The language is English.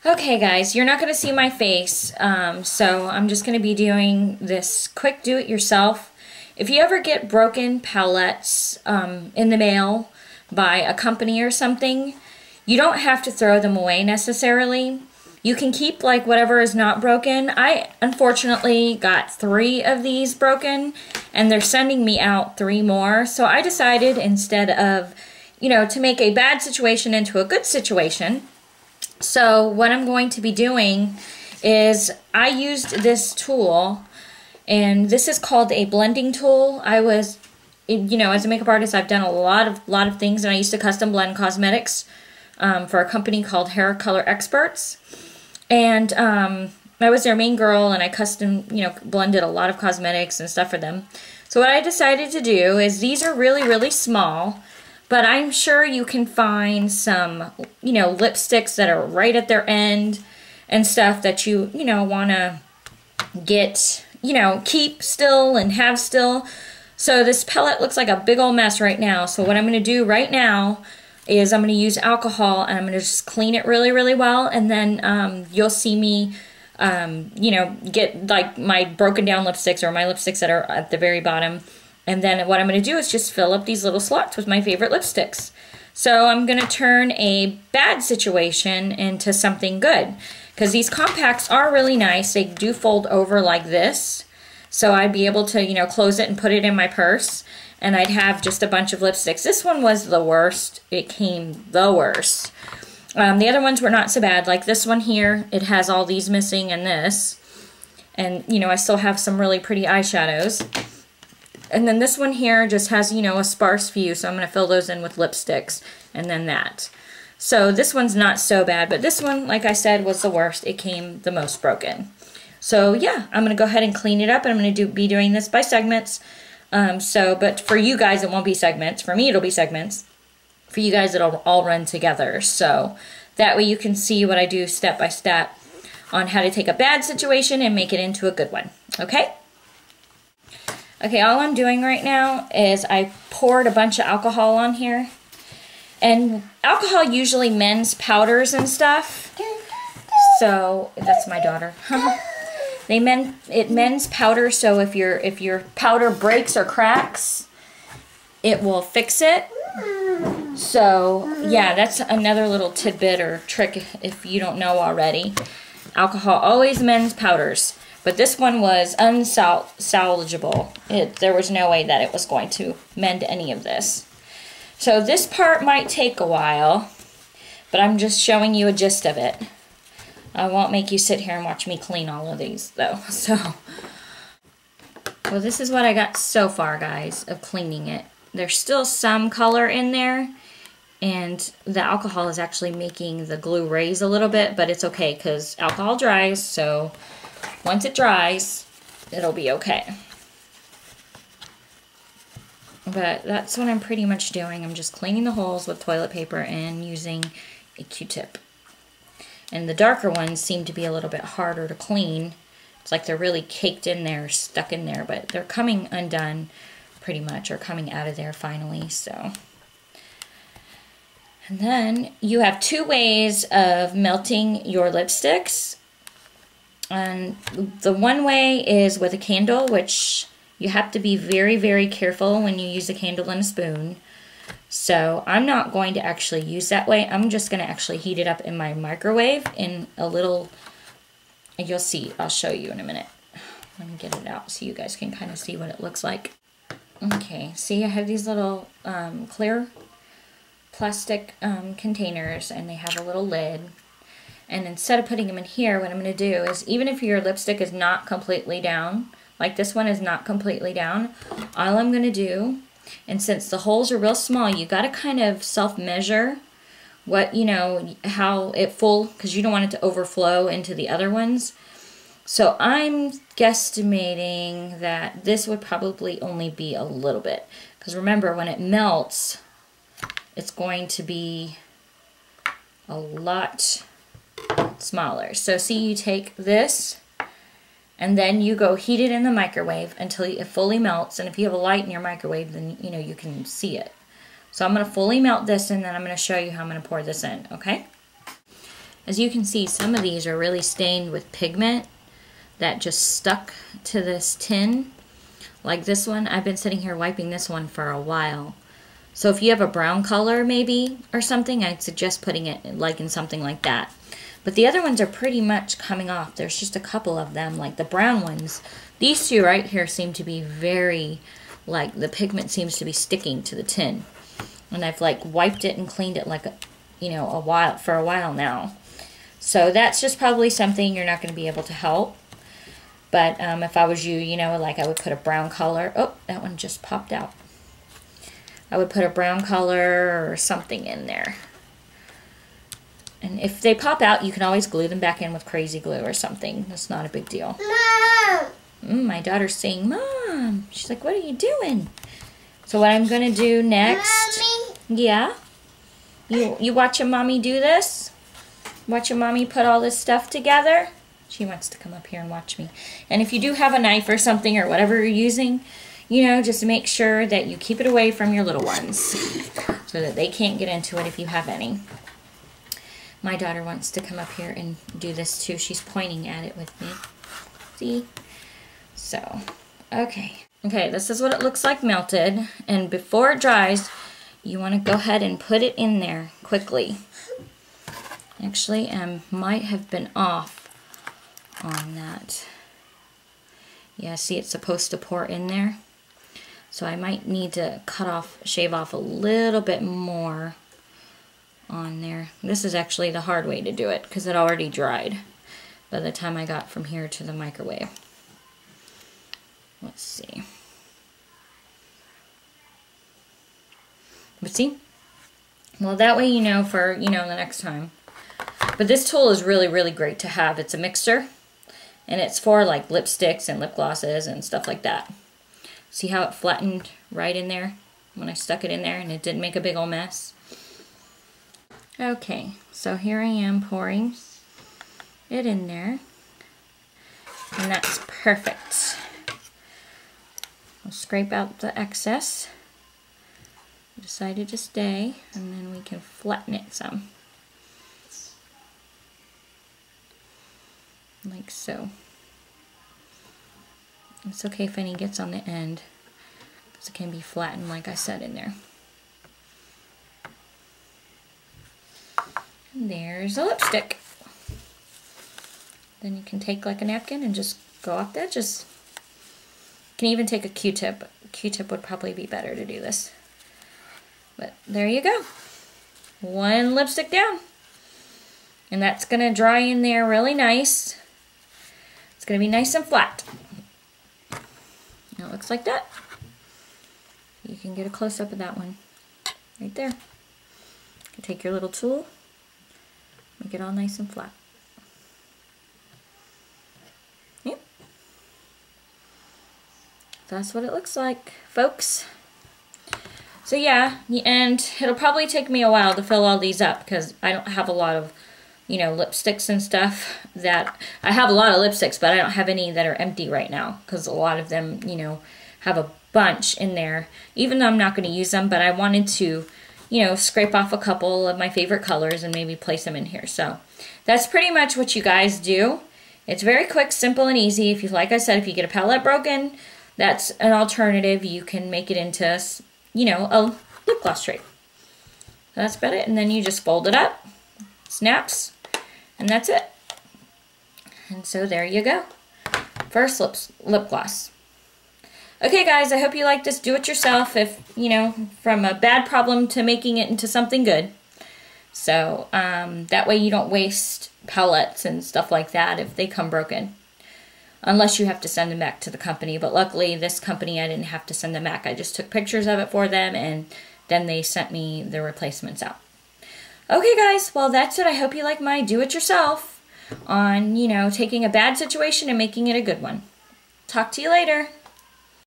Okay guys, you're not going to see my face, so I'm just going to be doing this quick do-it-yourself. If you ever get broken palettes in the mail by a company or something, you don't have to throw them away necessarily. You can keep like whatever is not broken. I unfortunately got 3 of these broken and they're sending me out 3 more. So I decided instead of, to make a bad situation into a good situation. So what I'm going to be doing is I used this tool, and this is called a blending tool. I was, as a makeup artist, I've done a lot of things, and I used to custom blend cosmetics for a company called Hair Color Experts. And I was their main girl, and I custom, blended a lot of cosmetics and stuff for them. So what I decided to do is these are really, really small. But I'm sure you can find some, lipsticks that are right at their end and stuff that you, want to get, keep still and have still. So this palette looks like a big old mess right now. So what I'm going to do right now is I'm going to use alcohol and I'm going to just clean it really, really well. And then you'll see me, get like my broken down lipsticks or my lipsticks that are at the very bottom. And then what I'm going to do is just fill up these little slots with my favorite lipsticks. So I'm going to turn a bad situation into something good. Because these compacts are really nice. They do fold over like this. So I'd be able to, close it and put it in my purse. And I'd have just a bunch of lipsticks. This one was the worst. It came the worst. The other ones were not so bad. Like this one here, it has all these missing and this. And, I still have some really pretty eyeshadows. And then this one here just has, a sparse few, so I'm going to fill those in with lipsticks, and then that. So this one's not so bad, but this one, like I said, was the worst. It came the most broken. So yeah, I'm going to go ahead and clean it up, and I'm going to be doing this by segments. But for you guys, it won't be segments. For me, it'll be segments. For you guys, it'll all run together. So that way you can see what I do step by step on how to take a bad situation and make it into a good one. Okay? Okay, all I'm doing right now is I poured a bunch of alcohol on here. And alcohol usually mends powders and stuff. So, that's my daughter. It mends powder, so if your powder breaks or cracks, it will fix it. So, yeah, that's another little tidbit or trick if you don't know already. Alcohol always mends powders. But this one was unsalvageable. There was no way that it was going to mend any of this. So this part might take a while, but I'm just showing you a gist of it. I won't make you sit here and watch me clean all of these, though. Well, this is what I got so far, guys, of cleaning it. There's still some color in there, and the alcohol is actually making the glue raise a little bit, but it's okay because alcohol dries, so once it dries, it'll be okay. But that's what I'm pretty much doing. I'm just cleaning the holes with toilet paper and using a Q-tip. And the darker ones seem to be a little bit harder to clean. It's like they're really caked in there, stuck in there, but they're coming undone pretty much, or coming out of there finally, so. And then you have 2 ways of melting your lipsticks. And the one way is with a candle, which you have to be very, very careful when you use a candle and a spoon. So I'm not going to actually use that way. I'm just going to actually heat it up in my microwave in a little, you'll see, I'll show you in a minute. Let me get it out so you guys can kind of see what it looks like. Okay, see, I have these little clear plastic containers, and they have a little lid. And instead of putting them in here, what I'm going to do is, even if your lipstick is not completely down, like this one is not completely down, all I'm going to do, and since the holes are real small, you got to kind of self-measure what, how it full, because you don't want it to overflow into the other ones. So I'm guesstimating that this would probably only be a little bit. Because remember, when it melts, it's going to be a lot smaller. So see, you take this and then you go heat it in the microwave until it fully melts, and if you have a light in your microwave, then you can see it. So I'm going to fully melt this, and then I'm going to show you how I'm going to pour this in, okay? As you can see, some of these are really stained with pigment that just stuck to this tin. Like this one, I've been sitting here wiping this one for a while. So if you have a brown color maybe or something, I'd suggest putting it like in something like that. But the other ones are pretty much coming off. There's just a couple of them, like the brown ones. These two right here seem to be very, like the pigment seems to be sticking to the tin. And I've like wiped it and cleaned it like, for a while now. So that's just probably something you're not going to be able to help. But if I was you, like I would put a brown color. Oh, that one just popped out. I would put a brown color or something in there. And if they pop out, you can always glue them back in with crazy glue or something. That's not a big deal. Mom! My daughter's saying, Mom! She's like, what are you doing? So what I'm going to do next... Mommy. Yeah? You watching Mommy do this? Watching Mommy put all this stuff together? She wants to come up here and watch me. And if you do have a knife or something or whatever you're using, just make sure that you keep it away from your little ones so that they can't get into it if you have any. My daughter wants to come up here and do this too. She's pointing at it with me. See? So, okay. Okay, this is what it looks like melted. And before it dries, you want to go ahead and put it in there quickly. Actually, might have been off on that. Yeah, see, it's supposed to pour in there. So I might need to shave off a little bit more on there. This is actually the hard way to do it because it already dried by the time I got from here to the microwave. Let's see. But see? Well, that way for, the next time. But this tool is really, really great to have. It's a mixer. And it's for like lipsticks and lip glosses and stuff like that. See how it flattened right in there when I stuck it in there and it didn't make a big old mess? Okay, so here I am pouring it in there. And that's perfect. I'll scrape out the excess. I decided to stay, and then we can flatten it some. Like so. It's okay if any gets on the end, because it can be flattened like I said in there. And there's a lipstick. Then you can take like a napkin and just go off the edges. You can even take a Q-tip. Q-tip would probably be better to do this. But there you go. One lipstick down. And that's going to dry in there really nice. It's going to be nice and flat. It looks like that. You can get a close-up of that one. Right there. You can take your little tool. Make it all nice and flat. Yep. That's what it looks like, folks. So yeah, and it'll probably take me a while to fill all these up because I don't have a lot of, lipsticks and stuff that, I have a lot of lipsticks, but I don't have any that are empty right now because a lot of them, have a bunch in there, even though I'm not going to use them, but I wanted to, scrape off a couple of my favorite colors and maybe place them in here. So that's pretty much what you guys do. It's very quick, simple, and easy. If you, like I said, if you get a palette broken, that's an alternative. You can make it into, a lip gloss tray. So that's about it. And then you just fold it up, snaps, and that's it. And so there you go. First lip gloss. Okay guys, I hope you like this do-it-yourself, if, from a bad problem to making it into something good. So, that way you don't waste palettes and stuff like that if they come broken. Unless you have to send them back to the company. But luckily, this company, I didn't have to send them back. I just took pictures of it for them, and then they sent me the replacements out. Okay guys, well that's it. I hope you like my do-it-yourself on, taking a bad situation and making it a good one. Talk to you later.